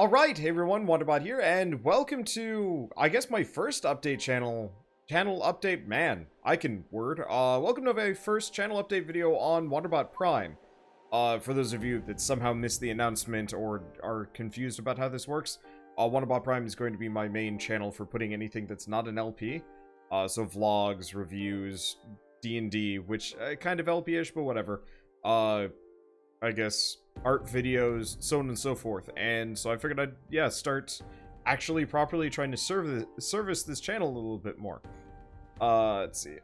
Alright, hey everyone, Wanderbot here, and welcome to, I guess, my first update channel update, man, I can word. Welcome to my first channel update video on Wanderbot Prime. For those of you that somehow missed the announcement or are confused about how this works, Wanderbot Prime is going to be my main channel for putting anything that's not an LP. So vlogs, reviews, D&D, which, kind of LP-ish, but whatever. I guess, art videos, so on and so forth. And so I figured I'd, yeah, start actually properly trying to service this channel a little bit more. Let's see.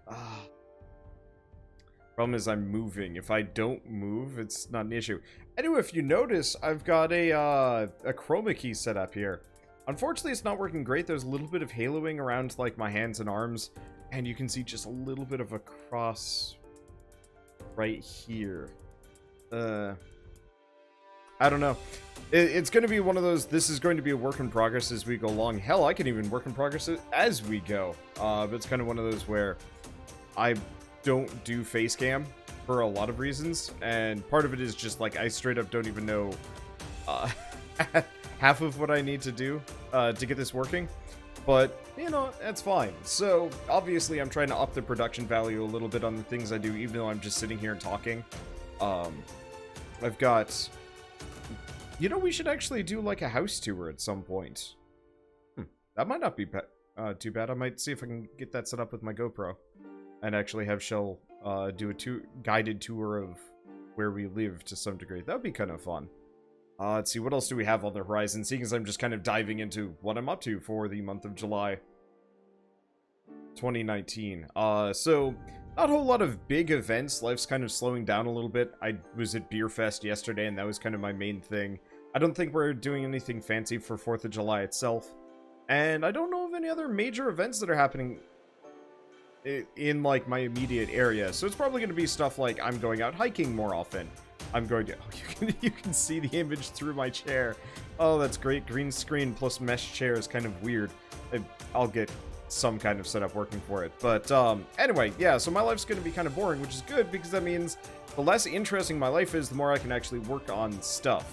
Problem is I'm moving. If I don't move, it's not an issue. Anyway, if you notice, I've got a chroma key set up here. Unfortunately, it's not working great. There's a little bit of haloing around, like, my hands and arms. And you can see just a little bit of a cross right here. I don't know. It's going to be one of those, this is going to be a work in progress as we go along. Hell, I can even work in progress as we go. But it's kind of one of those where I don't do face cam for a lot of reasons. And part of it is just like, I straight up don't even know half of what I need to do to get this working. But, you know, that's fine. So, obviously, I'm trying to up the production value a little bit on the things I do, even though I'm just sitting here and talking. I've got... You know, we should actually do, like, a house tour at some point. That might not be too bad. I might see if I can get that set up with my GoPro. And actually have Shell do a guided tour of where we live to some degree. That would be kind of fun. Let's see, what else do we have on the horizon? Seeing as I'm just kind of diving into what I'm up to for the month of July 2019. So... Not a whole lot of big events. Life's kind of slowing down a little bit. I was at Beer Fest yesterday, and that was kind of my main thing. I don't think we're doing anything fancy for 4th of July itself. And I don't know of any other major events that are happening in, like, my immediate area. So it's probably going to be stuff like I'm going out hiking more often. I'm going to... Oh, you can see the image through my chair. Oh, that's great. Green screen plus mesh chair is kind of weird. I'll get... some kind of setup working for it. But anyway, yeah, so my life's going to be kind of boring, which is good because that means the less interesting my life is, the more I can actually work on stuff.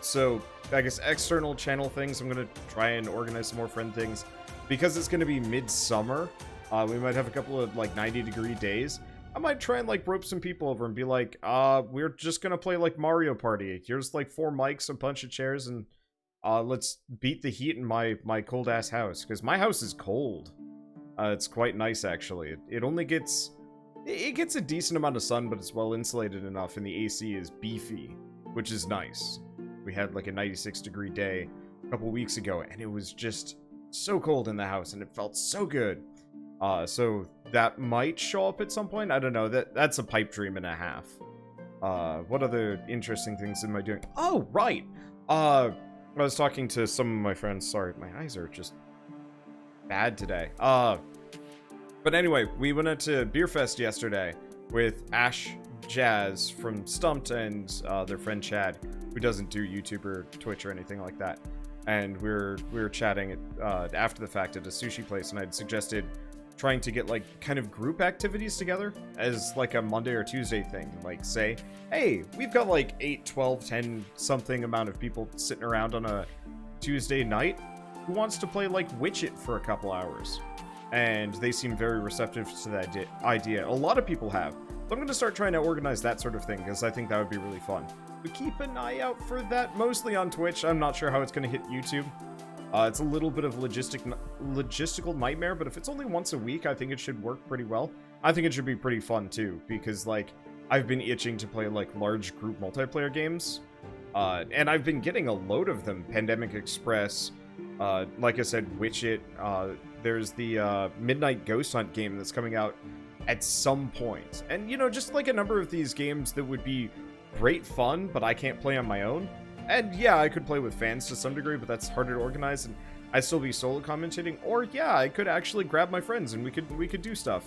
So I guess external channel things, I'm going to try and organize some more friend things. Because it's going to be midsummer, we might have a couple of like 90-degree days. I might try and like rope some people over and be like, we're just going to play like Mario Party. Here's like 4 mics, a bunch of chairs, and let's beat the heat in my cold-ass house, because my house is cold. It's quite nice, actually. It only gets... It gets a decent amount of sun, but it's well-insulated enough, and the AC is beefy, which is nice. We had, like, a 96-degree day a couple weeks ago, and it was just so cold in the house, and it felt so good. So that might show up at some point. I don't know. That's a pipe dream and a half. What other interesting things am I doing? Oh, right! I was talking to some of my friends. Sorry, my eyes are just bad today. But anyway, we went out to Beer Fest yesterday with Ash Jazz from Stumped and their friend Chad, who doesn't do YouTube or Twitch or anything like that. And we were chatting after the fact at a sushi place, and I'd suggested trying to get like kind of group activities together as like a Monday or Tuesday thing. Like say, hey, we've got like 8, 12, 10 something amount of people sitting around on a Tuesday night who wants to play like Witch It for a couple hours. And they seem very receptive to that idea. A lot of people have. So I'm going to start trying to organize that sort of thing because I think that would be really fun. But keep an eye out for that, mostly on Twitch. I'm not sure how it's going to hit YouTube. It's a little bit of logistical nightmare, but if it's only once a week, I think it should work pretty well. I think it should be pretty fun, too, because, like, I've been itching to play, like, large group multiplayer games, and I've been getting a load of them. Pandemic Express, like I said, Witch It, there's the Midnight Ghost Hunt game that's coming out at some point. And, you know, just, like, a number of these games that would be great fun, but I can't play on my own. And yeah, I could play with fans to some degree, but that's harder to organize, and I'd still be solo commentating. Or yeah, I could actually grab my friends and we could do stuff.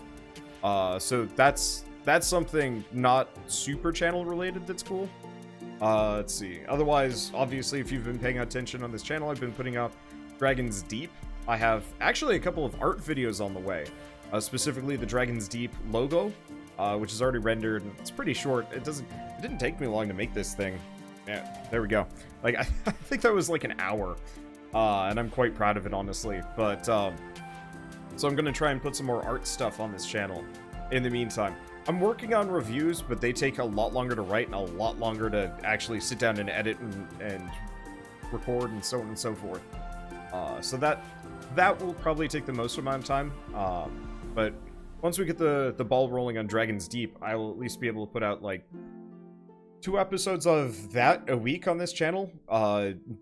So that's something not super channel related that's cool. Let's see. Otherwise, obviously, if you've been paying attention on this channel, I've been putting up Dragon's Deep. I have actually a couple of art videos on the way. Specifically the Dragon's Deep logo, which is already rendered. It's pretty short. It didn't take me long to make this thing. Yeah, there we go. Like, I think that was like an hour. And I'm quite proud of it, honestly. But, so I'm gonna try and put some more art stuff on this channel in the meantime. I'm working on reviews, but they take a lot longer to write and a lot longer to actually sit down and edit and record and so on and so forth. So that will probably take the most amount of time. But once we get the ball rolling on Dragon's Deep, I will at least be able to put out, like, 2 episodes of that a week on this channel,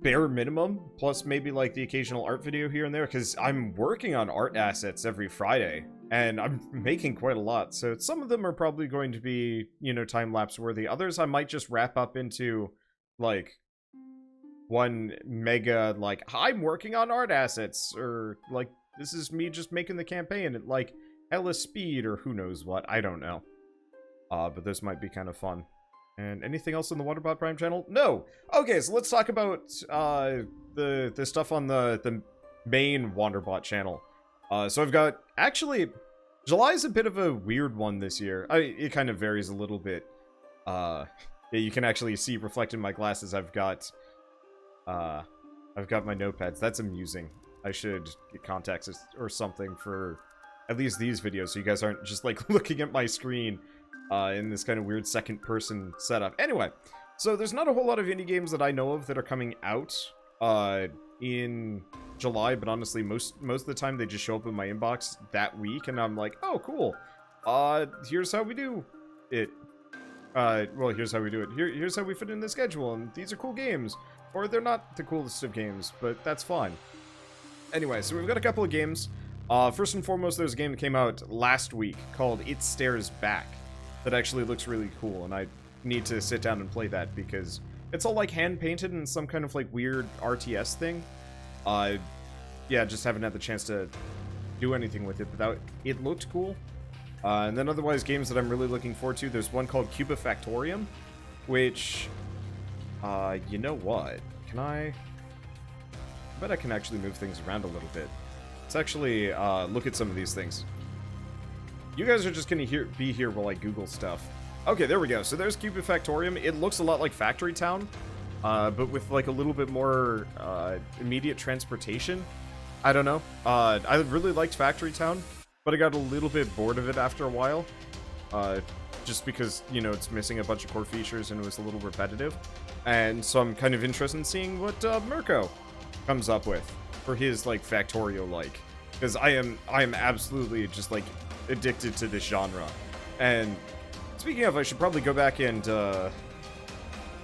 bare minimum, plus maybe like the occasional art video here and there, because I'm working on art assets every Friday, and I'm making quite a lot, so some of them are probably going to be, you know, time-lapse worthy. Others I might just wrap up into, like, one mega, like, I'm working on art assets, or, like, this is me just making the campaign at, like, hella speed, or who knows what, I don't know. But this might be kind of fun. And anything else on the Wanderbot Prime channel? No! Okay, so let's talk about the stuff on the main Wanderbot channel. So I've got... Actually, July is a bit of a weird one this year. It kind of varies a little bit. Yeah, you can actually see reflected in my glasses. I've got my notepads. That's amusing. I should get contacts or something for at least these videos, so you guys aren't just, like, looking at my screen in this kind of weird second-person setup. Anyway, so there's not a whole lot of indie games that I know of that are coming out in July, but honestly, most of the time they just show up in my inbox that week, and I'm like, oh, cool. Here's how we do it. Well, here's how we do it. Here's how we fit in the schedule, and these are cool games. Or they're not the coolest of games, but that's fine. Anyway, so we've got a couple of games. First and foremost, there's a game that came out last week called It Stares Back. That actually looks really cool, and I need to sit down and play that because it's all like hand-painted and some kind of like weird RTS thing. Yeah, just haven't had the chance to do anything with it, but it looked cool. And then otherwise, games that I'm really looking forward to, there's one called Cubifactorium, which, you know what? I bet I can actually move things around a little bit. Let's actually look at some of these things. You guys are just gonna be here while I Google stuff. Okay, there we go. So there's Cubifactorium. It looks a lot like Factory Town, but with like a little bit more immediate transportation. I don't know. I really liked Factory Town, but I got a little bit bored of it after a while. Just because, you know, it's missing a bunch of core features and it was a little repetitive. And so I'm kind of interested in seeing what Mirko comes up with for his, like, Factorio-like. Because I am absolutely just, like, addicted to this genre. And speaking of, I should probably go back and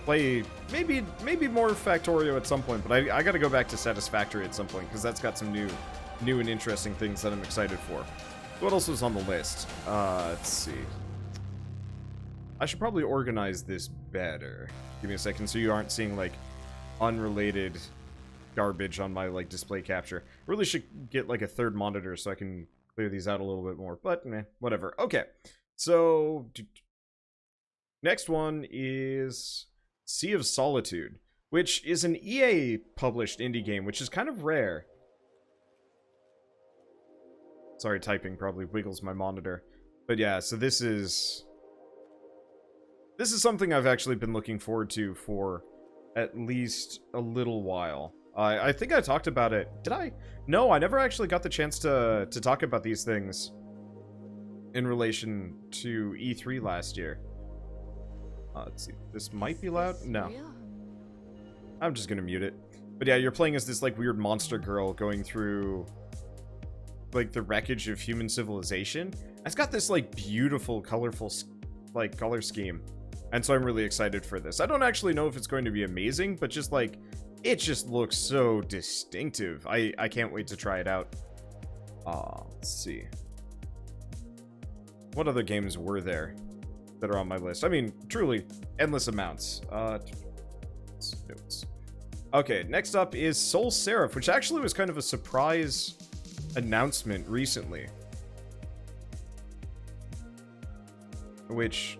play maybe more Factorio at some point, but I gotta go back to Satisfactory at some point because that's got some new and interesting things that I'm excited for. What else was on the list? Let's see. I should probably organize this better. Give me a second so you aren't seeing, like, unrelated garbage on my, like, display capture. Really should get, like, a third monitor so I can clear these out a little bit more, but whatever. Okay, so next one is Sea of Solitude, which is an EA-published indie game, which is kind of rare. Sorry, typing probably wiggles my monitor. But yeah, so this is something I've actually been looking forward to for at least a little while. I think I talked about it. Did I? No, I never actually got the chance to talk about these things in relation to E3 last year. Let's see. This might be loud? No. I'm just gonna mute it. But yeah, you're playing as this, like, weird monster girl going through, like, the wreckage of human civilization. It's got this, like, beautiful, colorful, like, color scheme. And so I'm really excited for this. I don't actually know if it's going to be amazing, but just, like, it just looks so distinctive. I can't wait to try it out. Let's see. What other games were there that are on my list? I mean, truly, endless amounts. Notes. Okay, next up is Soul Seraph, which actually was kind of a surprise announcement recently. Which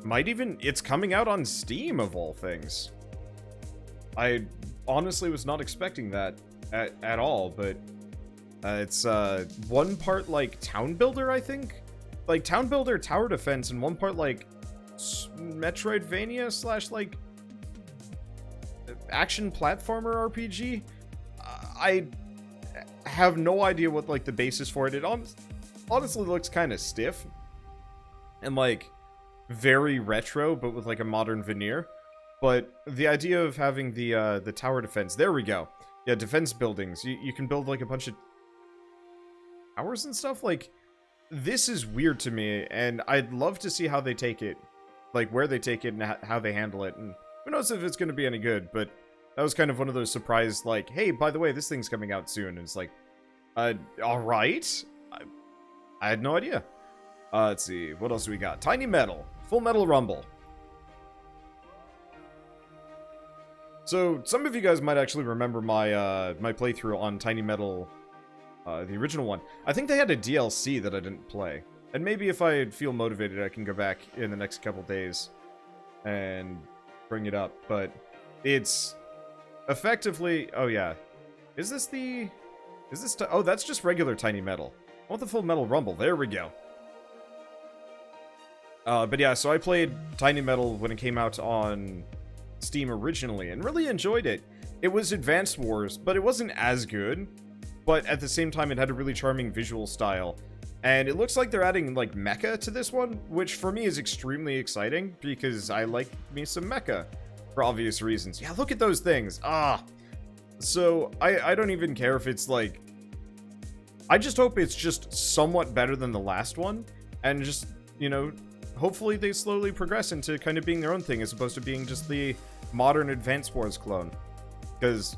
might even... It's coming out on Steam, of all things. I honestly was not expecting that at all, but it's one part like Town Builder, I think? Like Town Builder Tower Defense, and one part like Metroidvania slash like action platformer RPG. I have no idea what, like, the basis for it. It honestly looks kind of stiff. And, like, very retro, but with, like, a modern veneer. But the idea of having the tower defense... There we go. Yeah, defense buildings. You can build, like, a bunch of towers and stuff. Like, this is weird to me, and I'd love to see how they take it. Like, where they take it and how they handle it. And who knows if it's going to be any good, but that was kind of one of those surprise, like, hey, by the way, this thing's coming out soon. And it's like, alright? I had no idea. Let's see, what else do we got? Tiny Metal. Full Metal Rumble. So, some of you guys might actually remember my, my playthrough on Tiny Metal, the original one. I think they had a DLC that I didn't play. And maybe if I feel motivated, I can go back in the next couple days and bring it up. But it's effectively... Oh, yeah. Is this... Oh, that's just regular Tiny Metal. I want the Full Metal Rumble. There we go. But yeah, so I played Tiny Metal when it came out on Steam originally, and really enjoyed it. It was Advanced Wars, but it wasn't as good. But at the same time, it had a really charming visual style. And it looks like they're adding, like, mecha to this one, which for me is extremely exciting, because I like me some mecha, for obvious reasons. Yeah, look at those things. So, I don't even care if it's, like... I just hope it's just somewhat better than the last one, and just, you know, hopefully they slowly progress into kind of being their own thing, as opposed to being just the modern Advanced Wars clone. Because,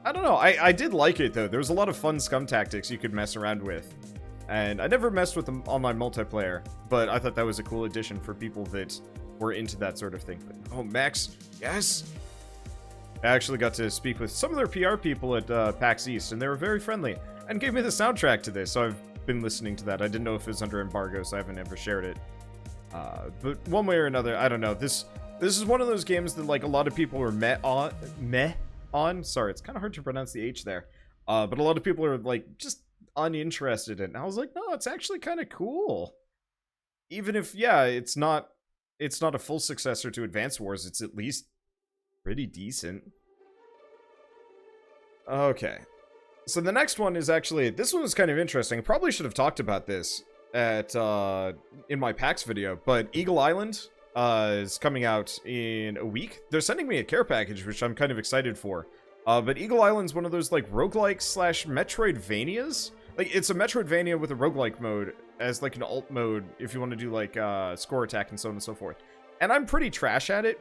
I don't know, I did like it, though. There was a lot of fun scum tactics you could mess around with. And I never messed with the online multiplayer, but I thought that was a cool addition for people that were into that sort of thing. But, oh, Max, yes! I actually got to speak with some of their PR people at PAX East, and they were very friendly, and gave me the soundtrack to this, so I've been listening to that. I didn't know if it was under embargo, so I haven't ever shared it. But one way or another, I don't know. This is one of those games that, like, a lot of people are meh on. Sorry, it's kind of hard to pronounce the H there. But a lot of people are, like, just uninterested in it. And I was like, no, it's actually kind of cool. Even if, yeah, it's not a full successor to Advanced Wars, it's at least pretty decent. Okay. So the next one is actually, this one was kind of interesting. I probably should have talked about this at in my PAX video, but Eagle Island is coming out in a week. They're sending me a care package, which I'm kind of excited for. But Eagle Island's one of those, like, roguelike slash Metroidvanias. Like, it's a Metroidvania with a roguelike mode as, like, an alt mode if you want to do, like, score attack and so on and so forth. And I'm pretty trash at it.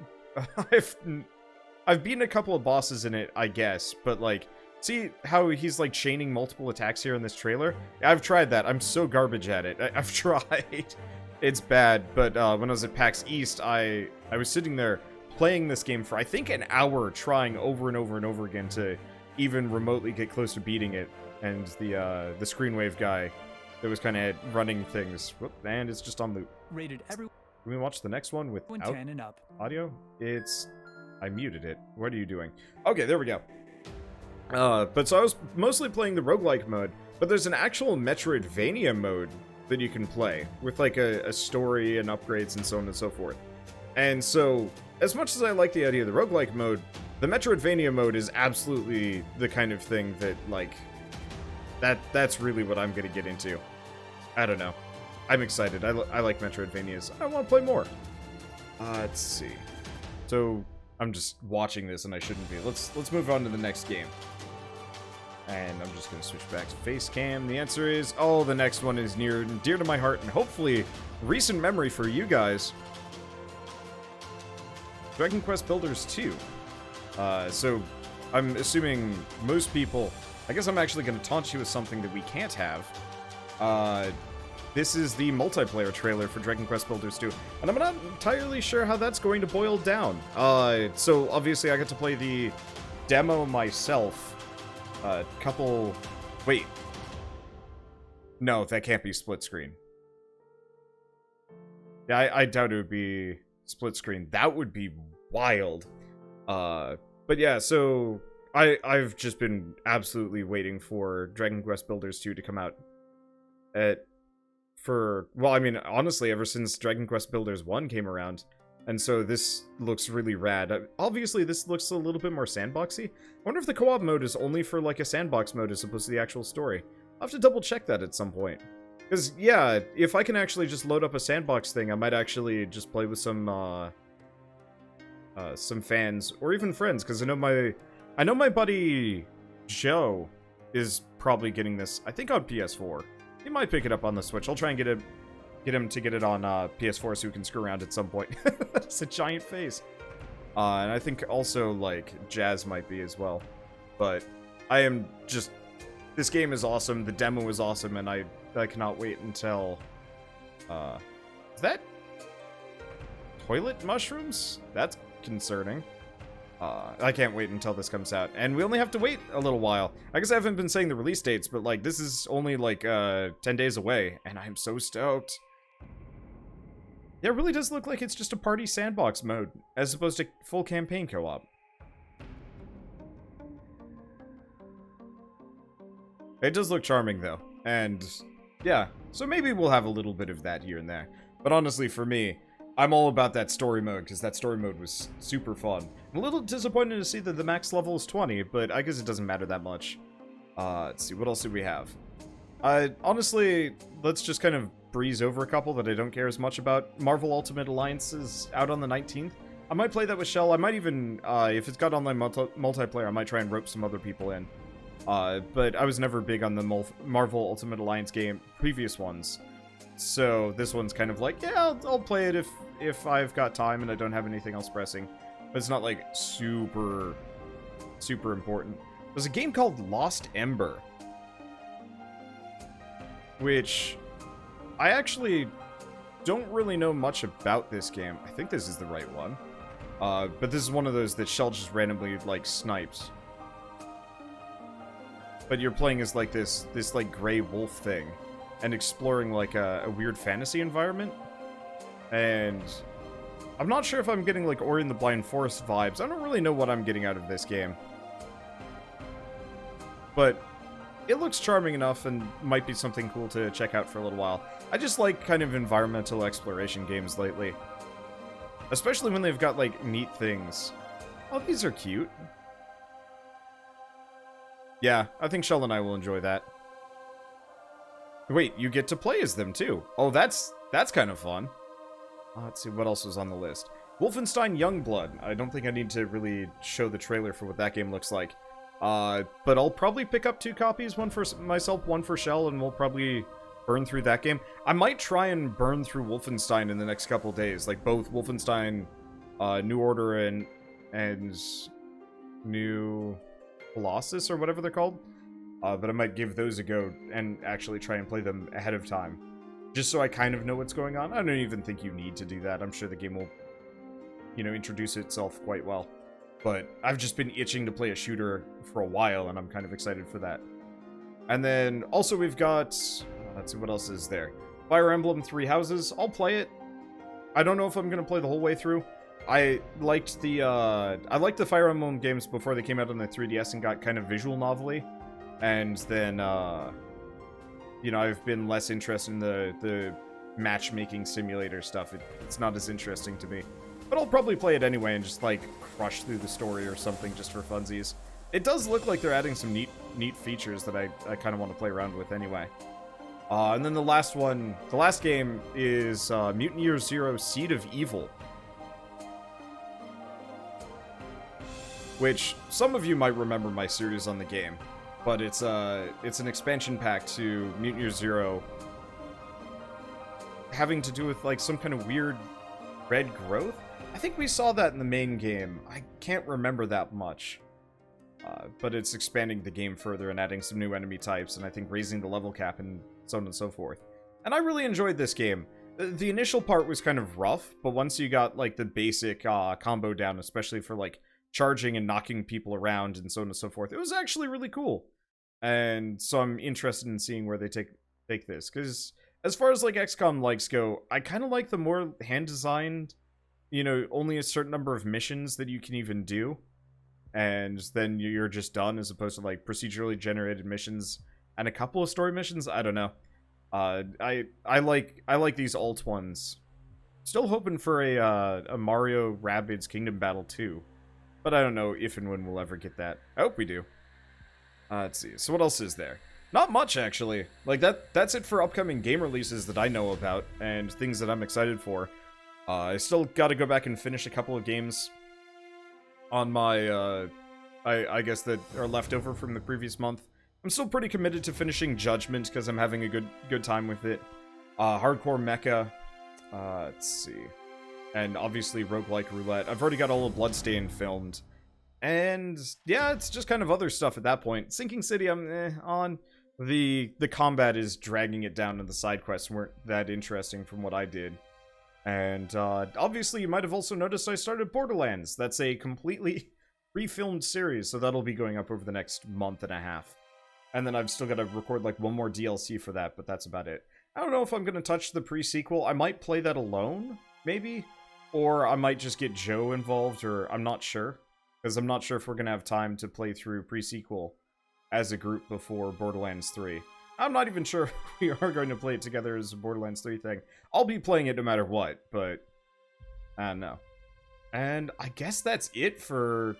I've beaten a couple of bosses in it, I guess, but, like, see how he's, like, chaining multiple attacks here in this trailer? I've tried that. I'm so garbage at it. I've tried. It's bad, but when I was at PAX East, I was sitting there playing this game for, I think, an hour, trying over and over and over again to even remotely get close to beating it. And the Screenwave guy that was kind of running things. Whoop, and it's just on loop. Rated every. Can we watch the next one without 10 and up. audio? I muted it. What are you doing? Okay, there we go. But so I was mostly playing the roguelike mode, but there's an actual Metroidvania mode that you can play with, like, a story and upgrades and so on and so forth. And so, as much as I like the idea of the roguelike mode, the Metroidvania mode is absolutely the kind of thing that, like, that's really what I'm gonna get into. I don't know. I'm excited. I like Metroidvanias. I want to play more. Let's see. So, I'm just watching this and I shouldn't be. Let's move on to the next game. And I'm just going to switch back to face cam. The answer is, oh, the next one is near and dear to my heart and hopefully recent memory for you guys. Dragon Quest Builders 2. So, I'm assuming most people... I guess I'm actually going to taunt you with something that we can't have. This is the multiplayer trailer for Dragon Quest Builders 2, and I'm not entirely sure how that's going to boil down. So obviously I got to play the demo myself. Wait. No, that can't be split screen. Yeah, I doubt it would be split screen. That would be wild. But yeah, so I've just been absolutely waiting for Dragon Quest Builders 2 to come out. Well, I mean, honestly, ever since Dragon Quest Builders 1 came around, And so this looks really rad. Obviously, this looks a little bit more sandboxy. I wonder if the co-op mode is only for, like, a sandbox mode as opposed to the actual story. I'll have to double check that at some point. Because, yeah, if I can actually just load up a sandbox thing, I might actually just play with some fans, or even friends, because I know my buddy Joe is probably getting this, I think on PS4. He might pick it up on the Switch. I'll try and get him to get it on PS4 so we can screw around at some point. That's a giant face. And I think also, like, Jazz might be as well. But I am just... This game is awesome, the demo is awesome, and I cannot wait until... Is that... toilet mushrooms? That's concerning. I can't wait until this comes out. And we only have to wait a little while. I guess I haven't been saying the release dates, but, like, this is only, like, 10 days away, and I'm so stoked. Yeah, it really does look like it's just a party sandbox mode, as opposed to full campaign co-op. It does look charming, though, and yeah, so maybe we'll have a little bit of that here and there. But honestly, for me, I'm all about that story mode, because that story mode was super fun. I'm a little disappointed to see that the max level is 20, but I guess it doesn't matter that much. Let's see, what else do we have? Honestly, let's just kind of breeze over a couple that I don't care as much about. Marvel Ultimate Alliance is out on the 19th. I might play that with Shell. I might even, if it's got online multiplayer, I might try and rope some other people in. But I was never big on the Marvel Ultimate Alliance game, previous ones. So this one's kind of like, yeah, I'll play it if I've got time and I don't have anything else pressing. But it's not like super important. There's a game called Lost Ember, which I actually don't really know much about this game. I think this is the right one. But this is one of those that Shell just randomly, like, snipes. But you're playing as, like, this like, gray wolf thing. And exploring, like, a weird fantasy environment. And I'm not sure if I'm getting, like, Ori and the Blind Forest vibes. I don't really know what I'm getting out of this game. But it looks charming enough and might be something cool to check out for a little while. I just like kind of environmental exploration games lately. Especially when they've got, like, neat things. Oh, these are cute. Yeah, I think Shell and I will enjoy that. Wait, you get to play as them, too. Oh, that's kind of fun. Let's see, what else was on the list? Wolfenstein Youngblood. I don't think I need to really show the trailer for what that game looks like. But I'll probably pick up 2 copies, one for myself, one for Shell, and we'll probably burn through that game. I might try and burn through Wolfenstein in the next couple days, like both Wolfenstein New Order and New Colossus, or whatever they're called. But I might give those a go and actually try and play them ahead of time. Just so I kind of know what's going on. I don't even think you need to do that. I'm sure the game will, you know, introduce itself quite well. But I've just been itching to play a shooter for a while, and I'm kind of excited for that. And then, also we've got... let's see, what else is there? Fire Emblem Three Houses. I'll play it. I don't know if I'm going to play the whole way through. I liked the Fire Emblem games before they came out on the 3DS and got kind of visual novel-y. And then, you know, I've been less interested in the matchmaking simulator stuff. It's not as interesting to me. But I'll probably play it anyway and just, like, crush through the story or something just for funsies. It does look like they're adding some neat features that I kind of want to play around with anyway. And then the last game is Mutant Year Zero Seed of Evil. Which, some of you might remember my series on the game. But it's an expansion pack to Mutant Year Zero, having to do with, like, some kind of weird red growth. I think we saw that in the main game. I can't remember that much. But it's expanding the game further and adding some new enemy types, and I think raising the level cap and so on and so forth. And I really enjoyed this game. The initial part was kind of rough, but once you got, like, the basic combo down, especially for, like, charging and knocking people around and so on and so forth, it was actually really cool. And so I'm interested in seeing where they take this, because as far as, like, XCOM likes go, I kind of like the more hand-designed, you know, only a certain number of missions that you can even do, and then you're just done, as opposed to, like, procedurally generated missions and a couple of story missions. I don't know. I like these alt ones Still hoping for a Mario Rabbids Kingdom Battle 2. But I don't know if and when we'll ever get that. I hope we do. Let's see. So what else is there? Not much, actually. Like, that's it for upcoming game releases that I know about, and things that I'm excited for. I still gotta go back and finish a couple of games on my, I guess that are left over from the previous month. I'm still pretty committed to finishing Judgment, because I'm having a good time with it. Hardcore Mecha. Let's see. And obviously Roguelike Roulette. I've already got all of Bloodstained filmed. And yeah, it's just kind of other stuff at that point. Sinking City, I'm on. The combat is dragging it down, and the side quests weren't that interesting from what I did. And obviously you might have also noticed I started Borderlands. That's a completely refilmed series, so that'll be going up over the next month and a half. And then I've still got to record like one more DLC for that, but that's about it. I don't know if I'm going to touch the pre-sequel. I might play that alone, maybe? Or I might just get Joe involved, or I'm not sure. Because I'm not sure if we're going to have time to play through pre-sequel as a group before Borderlands 3. I'm not even sure if we are going to play it together as a Borderlands 3 thing. I'll be playing it no matter what, but I don't know. And I guess that's it for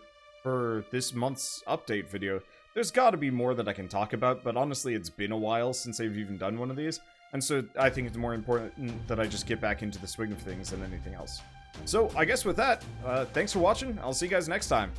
this month's update video. There's got to be more that I can talk about, but honestly, it's been a while since I've even done one of these. And so I think it's more important that I just get back into the swing of things than anything else. So I guess with that, thanks for watching. I'll see you guys next time.